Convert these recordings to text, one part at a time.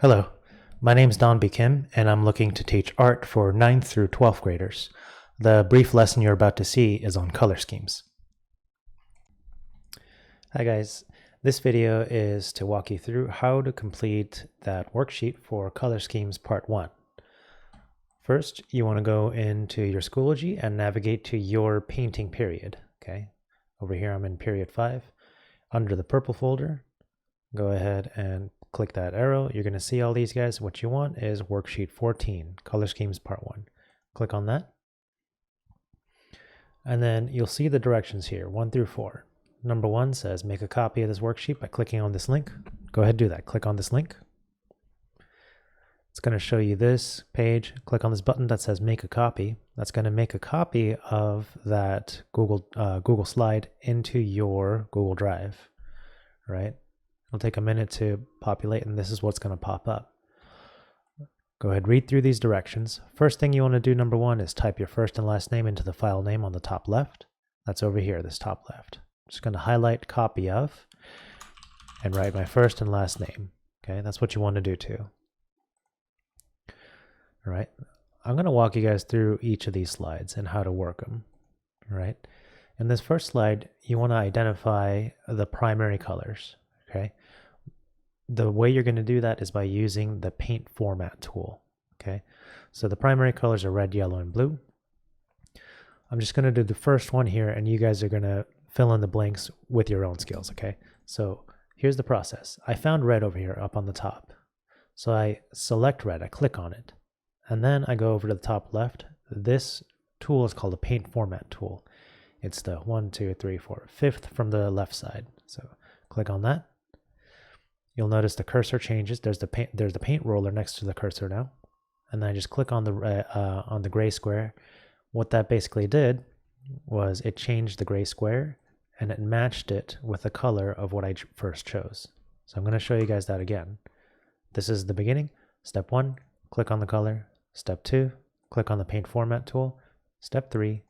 Hello, my name is Dohnbi Kim, and I'm looking to teach art for 9th through 12th graders. The brief lesson you're about to see is on color schemes. Hi guys, this video is to walk you through how to complete that worksheet for color schemes part 1. First, you want to go into your Schoology and navigate to your painting period. Okay, over here I'm in period 5. Under the purple folder, go ahead and click that arrow. You're going to see all these guys. What you want is worksheet 14, color schemes part 1. Click on that. And then you'll see the directions here, 1 through 4. Number 1 says make a copy of this worksheet by clicking on this link. Go ahead and do that. Click on this link. It's going to show you this page. Click on this button that says make a copy. That's going to make a copy of that Google slide into your Google Drive, right? It'll take a minute to populate, and this is what's going to pop up. Go ahead, read through these directions. First thing you want to do, number 1, is type your first and last name into the file name on the top left. That's over here, this top left. I'm just going to highlight copy of and write my first and last name. Okay, that's what you want to do too. All right, I'm going to walk you guys through each of these slides and how to work them. All right, in this first slide, you want to identify the primary colors. Okay, the way you're going to do that is by using the paint format tool. Okay, so the primary colors are red, yellow, and blue. I'm just going to do the first one here, and you guys are going to fill in the blanks with your own skills. Okay, so here's the process. I found red over here up on the top, so I select red, I click on it, and then I go over to the top left. This tool is called a paint format tool. It's the 1, 2, 3, 4, 5th from the left side. So click on that. You'll notice the cursor changes. There's the paint roller next to the cursor now, and then I just click on the gray square. What that basically did was it changed the gray square and it matched it with the color of what I first chose. So I'm going to show you guys that again. This is the beginning. Step 1, click on the color. Step 2, click on the paint format tool. Step 3,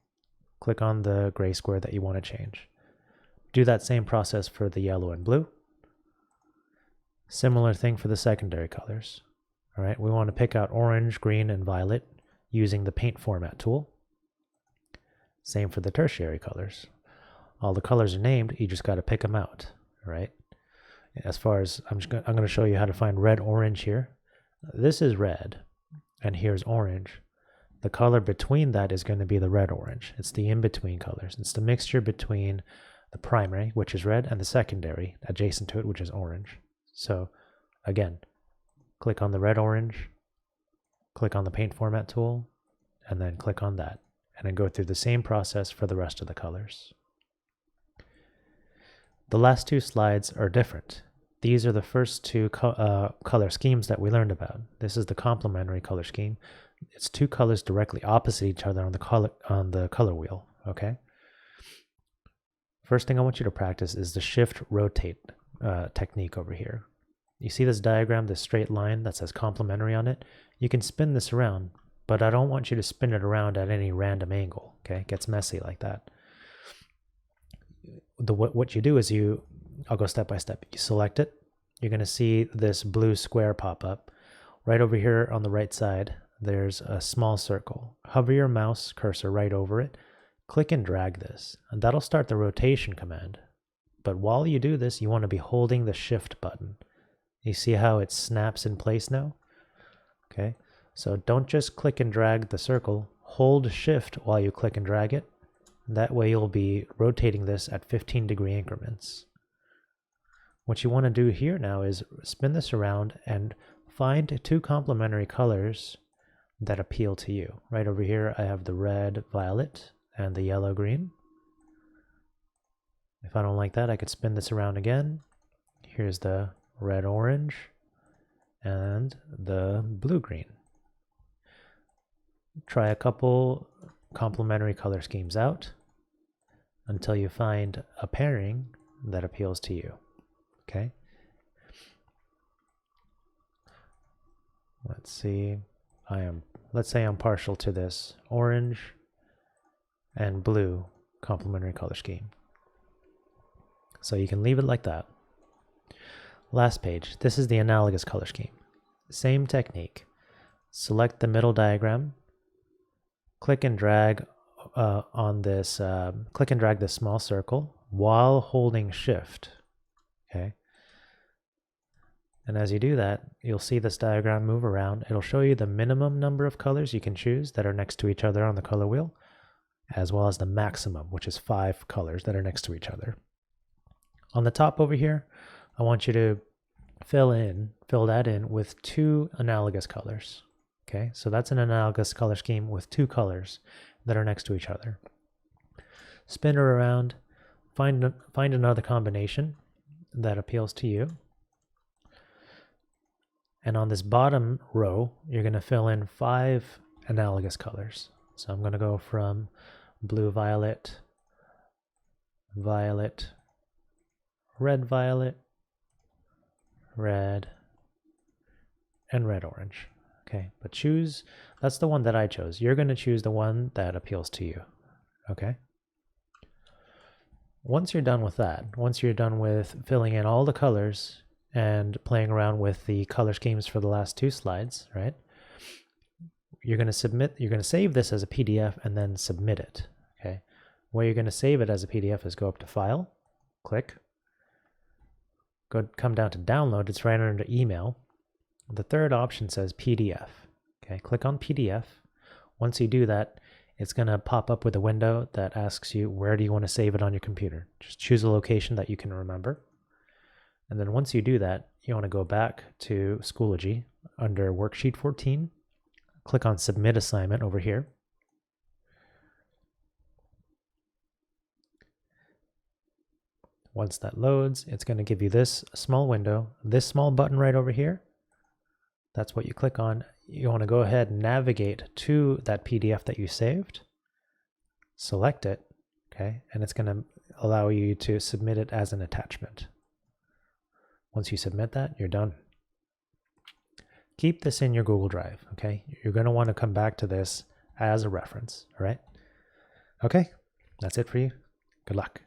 click on the gray square that you want to change. Do that same process for the yellow and blue. Similar thing for the secondary colors. All right, we want to pick out orange, green, and violet using the paint format tool. Same for the tertiary colors. All the colors are named, you just got to pick them out. All right. As far as I'm going to show you how to find red, orange here. This is red, and here's orange. The color between that is going to be the red, orange. It's the in-between colors. It's the mixture between the primary, which is red, and the secondary adjacent to it, which is orange. So again, click on the red, orange, click on the paint format tool, and then click on that, and then go through the same process for the rest of the colors. The last 2 slides are different. These are the first 2 color schemes that we learned about. This is the complementary color scheme. It's 2 colors directly opposite each other on the color wheel. Okay. First thing I want you to practice is the shift rotate technique over here. You see this diagram, this straight line that says complementary on it? You can spin this around, but I don't want you to spin it around at any random angle. Okay, it gets messy like that. What you do is I'll go step by step. You select it. You're going to see this blue square pop up. Right over here on the right side, there's a small circle. Hover your mouse cursor right over it. Click and drag this, and that'll start the rotation command. But while you do this, you want to be holding the shift button. You see how it snaps in place now? Okay, so don't just click and drag the circle. Hold shift while you click and drag it. That way you'll be rotating this at 15-degree increments. What you want to do here now is spin this around and find 2 complementary colors that appeal to you. Right over here I have the red, violet, and the yellow, green. If I don't like that, I could spin this around again. Here's the red, orange, and the blue, green. Try a couple complementary color schemes out until you find a pairing that appeals to you. Okay. Let's see. Let's say I'm partial to this orange and blue complementary color scheme. So you can leave it like that. Last page, this is the analogous color scheme. Same technique. Select the middle diagram, click and drag on this, click and drag this small circle while holding Shift, okay? And as you do that, you'll see this diagram move around. It'll show you the minimum number of colors you can choose that are next to each other on the color wheel, as well as the maximum, which is 5 colors that are next to each other. On the top over here, I want you to fill that in with 2 analogous colors. Okay, so that's an analogous color scheme with 2 colors that are next to each other. Spin her around, find another combination that appeals to you. And on this bottom row, you're going to fill in 5 analogous colors. So I'm going to go from blue violet, violet, red violet, red, and red orange. Okay, but choose, that's the one that I chose. You're going to choose the one that appeals to you. Okay. Once you're done with that, once you're done with filling in all the colors and playing around with the color schemes for the last 2 slides, right? You're going to save this as a PDF and then submit it. Okay. Where you're going to save it as a PDF is go up to File, click, come down to Download. It's right under Email. The third option says PDF. Okay, click on PDF. Once you do that, it's going to pop up with a window that asks you where do you want to save it on your computer. Just choose a location that you can remember. And then once you do that, you want to go back to Schoology under Worksheet 14. Click on Submit Assignment over here. Once that loads, it's going to give you this small window, this small button right over here. That's what you click on. You want to go ahead and navigate to that PDF that you saved. Select it, okay? And it's going to allow you to submit it as an attachment. Once you submit that, you're done. Keep this in your Google Drive, okay? You're going to want to come back to this as a reference, all right? Okay, that's it for you. Good luck.